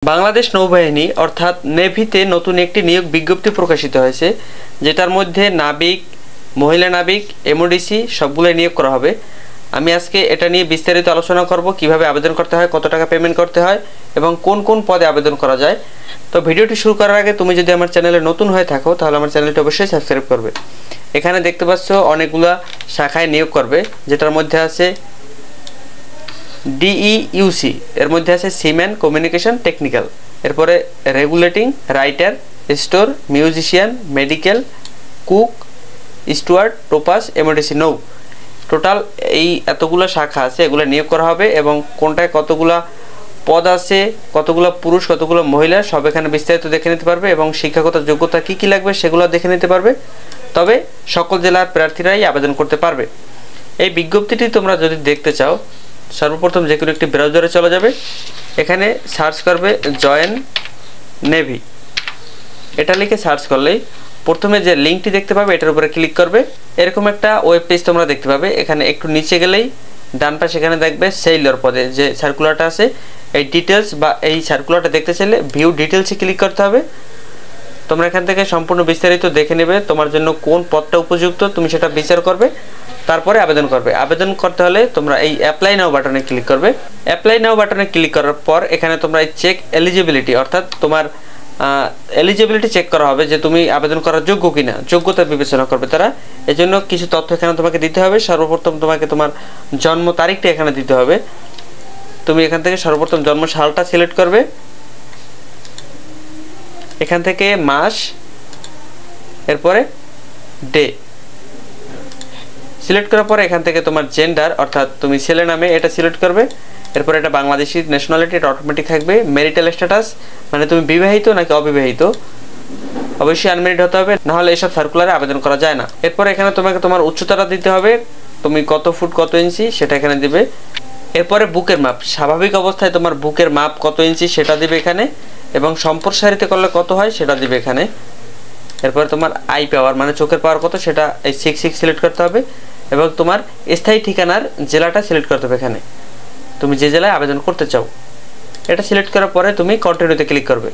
বাংলাদেশ নৌবাহিনী অর্থাৎ নেভিতে নতুন একটি নিয়োগ বিজ্ঞপ্তি প্রকাশিত হয়েছে, যেটার মধ্যে নাবিক, মহিলা নাবিক, এমওডিসি সবগুলো নিয়োগ করা হবে। আমি আজকে এটা নিয়ে বিস্তারিত আলোচনা করব, কিভাবে আবেদন করতে হয়, কত টাকা পেমেন্ট করতে হয় এবং কোন কোন পদে আবেদন করা যায়। তো ভিডিওটি শুরু করার আগে তুমি যদি আমার চ্যানেলে নতুন হয়ে থাকো তাহলে আমার চ্যানেলটি অবশ্যই সাবস্ক্রাইব করবে। এখানে দেখতে পাচ্ছ অনেকগুলা শাখায় নিয়োগ করবে, যেটার মধ্যে আছে ডিইউসি, এর মধ্যে আছে সিম্যান, কমিউনিকেশন, টেকনিক্যাল, এরপরে regulating, writer, store, musician, medical, cook, steward, topass, MODC নৌ। টোটাল এই এতগুলো শাখা আছে, এগুলো নিয়োগ করা হবে এবং কোনটায় কতগুলা পদ আছে, কতগুলো পুরুষ, কতগুলো মহিলা, সব এখানে বিস্তারিত দেখে নিতে পারবে এবং শিক্ষাগত যোগ্যতা কী কী লাগবে সেগুলো দেখে নিতে পারবে। তবে সকল জেলার প্রার্থীরাই আবেদন করতে পারবে। এই বিজ্ঞপ্তিটি তোমরা যদি দেখতে চাও, সর্বপ্রথম যে কোনো একটি ব্রাউজারে চলে যাবে, এখানে সার্চ করবে জয়েন নেভি, এটা লিখে সার্চ করলেই প্রথমে যে লিঙ্কটি দেখতে পাবে এটার উপরে ক্লিক করবে। এরকম একটা ওয়েব পেজ তোমরা দেখতে পাবে। এখানে একটু নিচে গেলেই ডান পাশে এখানে দেখবে সেইলর পদে যে সার্কুলারটা আছে, এই ডিটেলস বা এই সার্কুলারটা দেখতে চাইলে ভিউ ডিটেলসে ক্লিক করতে হবে। তোমরা এখান থেকে সম্পূর্ণ বিস্তারিত দেখে নেবে, তোমার জন্য কোন পদটা উপযুক্ত তুমি সেটা বিচার করবে, তারপরে আবেদন করবে। আবেদন করতে হলে তোমরা এই অ্যাপ্লাই নাও বাটনে ক্লিক করবে। অ্যাপ্লাই নাও বাটনে ক্লিক করার পর এখানে তোমরা এই চেক এলিজিবিলিটি, অর্থাৎ তোমার এলিজিবিলিটি চেক করা হবে যে তুমি আবেদন করার যোগ্য কিনা, যোগ্যতা বিবেচনা করবে তারা। এজন্য কিছু তথ্য এখানে তোমাকে দিতে হবে। সর্বপ্রথম তোমাকে তোমার জন্ম তারিখটা এখানে দিতে হবে। তুমি এখান থেকে সর্বপ্রথম জন্ম সালটা সিলেক্ট করবে, এখান থেকে মাস, এরপরে ডে সিলেক্ট করার পরে এখান থেকে তোমার জেন্ডার, অর্থাৎ তুমি ছেলে নামে এটা সিলেক্ট করবে। এরপর এটা বাংলাদেশি ন্যাশনালিটি, এটা অটোমেটিক থাকবে। ম্যারিটাল স্ট্যাটাস, মানে তুমি বিবাহিত নাকি অবিবাহিত, অবশ্যই আনম্যারিড হতে হবে, না হলে এসব সার্কুলারে আবেদন করা যায় না। এরপর এখানে তোমাকে তোমার উচ্চতাটা দিতে হবে, তুমি কত ফুট কত ইঞ্চি সেটা এখানে দিবে। এরপরে বুকের মাপ, স্বাভাবিক অবস্থায় তোমার বুকের মাপ কত ইঞ্চি সেটা দিবে এখানে, এবং সম্প্রসারিত করলে কত হয় সেটা দিবে এখানে। এরপরে তোমার আই পাওয়ার, মানে চোখের পাওয়ার কত, সেটা এই 6 সিলেক্ট করতে হবে এবং তোমার স্থায়ী ঠিকানার জেলাটা সিলেক্ট করতে হবে। এখানে তুমি যে জেলায় আবেদন করতে চাও এটা সিলেক্ট করার পরে তুমি কন্টিনিউতে ক্লিক করবে।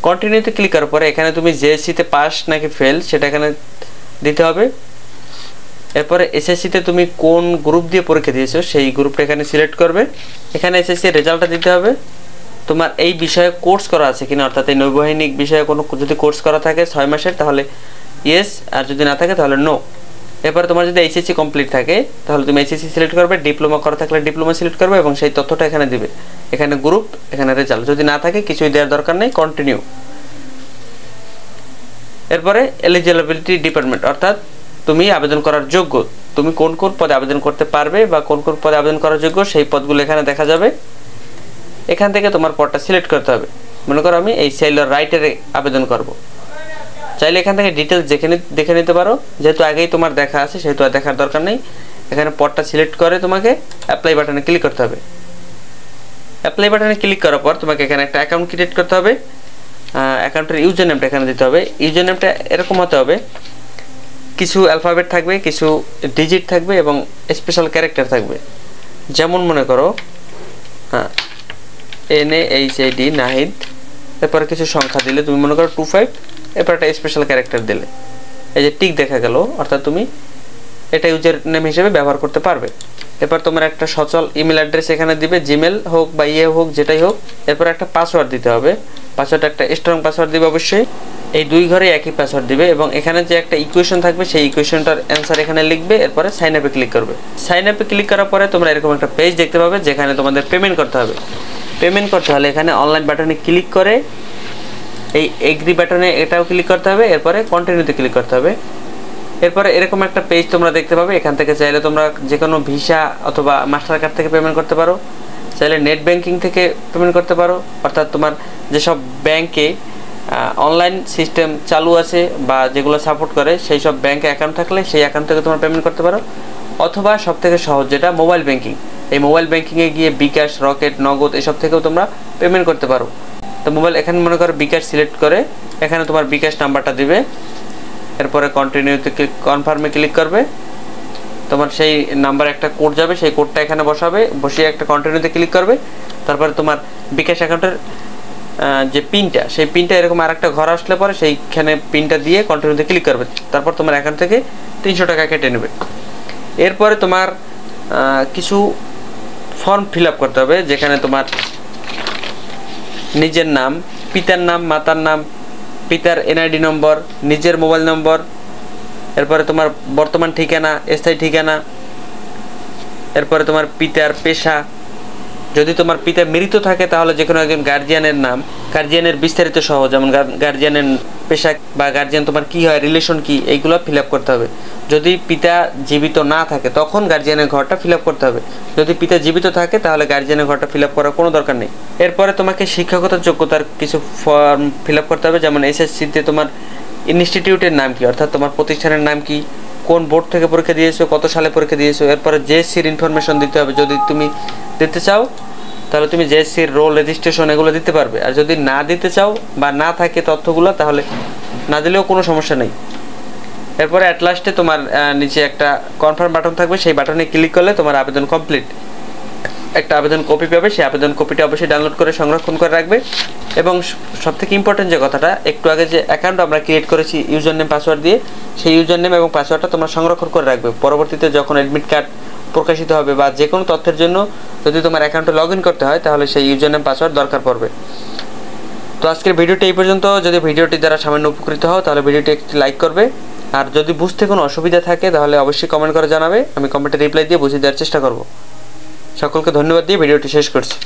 কন্টিনিউতে ক্লিক করার পরে এখানে তুমি জেএসসিতে পাস নাকি ফেল সেটা এখানে দিতে হবে। এরপরে এসএসসিতে তুমি কোন গ্রুপ দিয়ে পরীক্ষা দিয়েছো সেই গ্রুপটা এখানে সিলেক্ট করবে। এখানে এসএসসির রেজাল্টটা দিতে হবে। তোমার এই বিষয়ে কোর্স করা আছে কিনা, অর্থাৎ এই নৌবাহিনিক বিষয়ে কোনো যদি কোর্স করা থাকে 6 মাসের তাহলে ইয়েস, আর যদি না থাকে তাহলে নো। এরপরে তোমার যদি এইচএসসি কমপ্লিট থাকে তাহলে তুমি এইচএসসি সিলেক্ট করবে, ডিপ্লোমা করা থাকলে ডিপ্লোমা সিলেক্ট করবে এবং সেই তথ্যটা এখানে দিবে। এখানে গ্রুপ, এখানে রেজাল্ট, যদি না থাকে কিছুই দেওয়ার দরকার নেই, কন্টিনিউ। এরপরে এলিজিবিলিটি ডিপার্টমেন্ট, অর্থাৎ তুমি আবেদন করার যোগ্য, তুমি কোন কোন পদে আবেদন করতে পারবে বা কোন কোন পদে আবেদন করার যোগ্য সেই পদগুলো এখানে দেখা যাবে। এখান থেকে তোমার পদটা সিলেক্ট করতে হবে। মনে করো আমি এই সেলর রাইটারে আবেদন করব, চাইলে এখান থেকে ডিটেলস দেখে নিতে পারো, যেহেতু আগেই তোমার দেখা আছে সেহেতু আর দেখার দরকার নেই। এখানে পদটা সিলেক্ট করে তোমাকে অ্যাপ্লাই বাটনে ক্লিক করতে হবে। অ্যাপ্লাই বাটনে ক্লিক করার পর তোমাকে এখানে একটা অ্যাকাউন্ট ক্রিয়েট করতে হবে। অ্যাকাউন্টের ইউজার নেমটা এখানে দিতে হবে। ইউজার নেমটা এরকম হতে হবে, কিছু অ্যালফাবেট থাকবে, কিছু ডিজিট থাকবে এবং স্পেশাল ক্যারেক্টার থাকবে। যেমন মনে করো NAHID নাহিদ, এরপরে কিছু সংখ্যা দিলে, তুমি মনে করো 25, এরপর একটা স্পেশাল ক্যারেক্টার দিলে, এই যে টিক দেখা গেল, অর্থাৎ তুমি এটা ইউজার নেম হিসেবে ব্যবহার করতে পারবে। এরপর তোমার একটা সচল ইমেল অ্যাড্রেস এখানে দিবে, জিমেল হোক বা হোক, যেটাই হোক। এরপর একটা পাসওয়ার্ড দিতে হবে, পাসওয়ার্ড একটা স্ট্রং পাসওয়ার্ড দিবে অবশ্যই। এই দুই ঘরে একই পাসওয়ার্ড দিবে এবং এখানে যে একটা ইকুয়েশন থাকবে সেই ইকুয়েশনটার অ্যান্সার এখানে লিখবে। এরপরে সাইন আপে ক্লিক করবে। সাইন আপে ক্লিক করার পরে তোমরা এরকম একটা পেজ দেখতে পাবে যেখানে তোমাদের পেমেন্ট করতে হবে। পেমেন্ট করতে হলে এখানে অনলাইন বাটনে ক্লিক করে এই এগ্রি বাটনে এটাও ক্লিক করতে হবে, এরপরে কন্টিনিউতে ক্লিক করতে হবে। এরপরে এরকম একটা পেজ তোমরা দেখতে পাবে। এখান থেকে চাইলে তোমরা যে কোনো ভিসা অথবা মাস্টার কার্ড থেকে পেমেন্ট করতে পারো, চাইলে নেট ব্যাংকিং থেকে পেমেন্ট করতে পারো, অর্থাৎ তোমার যেসব ব্যাংকে অনলাইন সিস্টেম চালু আছে বা যেগুলো সাপোর্ট করে সেই সব ব্যাংকে অ্যাকাউন্ট থাকলে সেই অ্যাকাউন্ট থেকে তোমরা পেমেন্ট করতে পারো, অথবা সবথেকে সহজ যেটা মোবাইল ব্যাংকিং, এই মোবাইল ব্যাংকিংয়ে গিয়ে বিকাশ, রকেট, নগদ এসব থেকেও তোমরা পেমেন্ট করতে পারো। তো মোবাইল এখানে মনে করো বিকাশ সিলেক্ট করে এখানে তোমার বিকাশ নাম্বারটা দিবে। এরপরে কন্টিনিউতে কনফার্মে ক্লিক করবে। তোমার সেই নাম্বার একটা কোড যাবে, সেই কোডটা এখানে বসাবে, বসিয়ে একটা কন্টিনিউতে ক্লিক করবে। তারপরে তোমার বিকাশ অ্যাকাউন্টের যে পিনটা, সেই পিনটা এরকম আরেকটা ঘর আসলে পরে সেইখানে পিনটা দিয়ে কন্টিনিউতে ক্লিক করবে। তারপর তোমার অ্যাকাউন্ট থেকে 300 টাকা কেটে নেবে। এরপরে তোমার কিছু ফর্ম ফিল আপ করতে হবে, যেখানে তোমার নিজের নাম, পিতার নাম, মাতার নাম, পিতার এনআইডি নম্বর, নিজের মোবাইল নম্বর, এরপরে তোমার বর্তমান ঠিকানা, স্থায়ী ঠিকানা, এরপরে তোমার পিতার পেশা। যদি তোমার পিতা মৃত থাকে তাহলে যে কোনো একজন গার্জিয়ানের নাম, গার্জিয়ানের বিস্তারিত সহ, যেমন গার্জিয়ানের পেশা বা গার্জিয়ান তোমার কী হয়, রিলেশন কী, এইগুলো ফিল আপ করতে হবে। যদি পিতা জীবিত না থাকে তখন গার্জিয়ানের ঘরটা ফিল আপ করতে হবে। যদি পিতা জীবিত থাকে তাহলে গার্জিয়ানের ঘরটা ফিল আপ করার কোনো দরকার নেই। এরপরে তোমাকে শিক্ষকতার যোগ্যতার কিছু ফর্ম ফিল আপ করতে হবে, যেমন এসএসসিতে তোমার ইনস্টিটিউটের নাম কি, অর্থাৎ তোমার প্রতিষ্ঠানের নাম কি, কোন বোর্ড থেকে পরীক্ষা দিয়েছো, কত সালে পরীক্ষা দিয়েছো। এরপরে জেএসসির ইনফরমেশন দিতে হবে, যদি তুমি দিতে চাও তাহলে তুমি জেএসসির রোল, রেজিস্ট্রেশন এগুলো দিতে পারবে। আর যদি না দিতে চাও বা না থাকে তথ্যগুলো, তাহলে না দিলেও কোনো সমস্যা নেই। এরপরে অ্যাট লাস্টে তোমার নিচে একটা কনফার্ম বাটন থাকবে, সেই বাটনে ক্লিক করলে তোমার আবেদন কমপ্লিট। একটা আবেদন কপি পাবে, সেই আবেদন কপিটা অবশ্যই ডাউনলোড করে সংরক্ষণ করে রাখবে। এবং সবথেকে ইম্পর্টেন্ট যে কথাটা, একটু আগে যে অ্যাকাউন্ট আমরা ক্রিয়েট করেছি ইউজার নেম পাসওয়ার্ড দিয়ে, সেই ইউজার নেম এবং পাসওয়ার্ডটা তোমরা সংরক্ষণ করে রাখবে। পরবর্তীতে যখন অ্যাডমিট কার্ড প্রকাশিত হবে বা যে কোনো তথ্যের জন্য যদি তোমার অ্যাকাউন্টে লগ ইন করতে হয়, তাহলে সেই ইউজার নেম পাসওয়ার্ড দরকার পড়বে। তো আজকের ভিডিওটি এই পর্যন্ত। যদি ভিডিওটি দ্বারা সামান্য উপকৃত হও তাহলে ভিডিওটি একটি লাইক করবে। আর যদি বুঝতে কোনো অসুবিধা থাকে তাহলে অবশ্যই কমেন্ট করে জানাবে, আমি কমেন্টে রিপ্লাই দিয়ে বুঝিয়ে দেওয়ার চেষ্টা করব। সকলকে ধন্যবাদ দিয়ে ভিডিওটি শেষ করছি।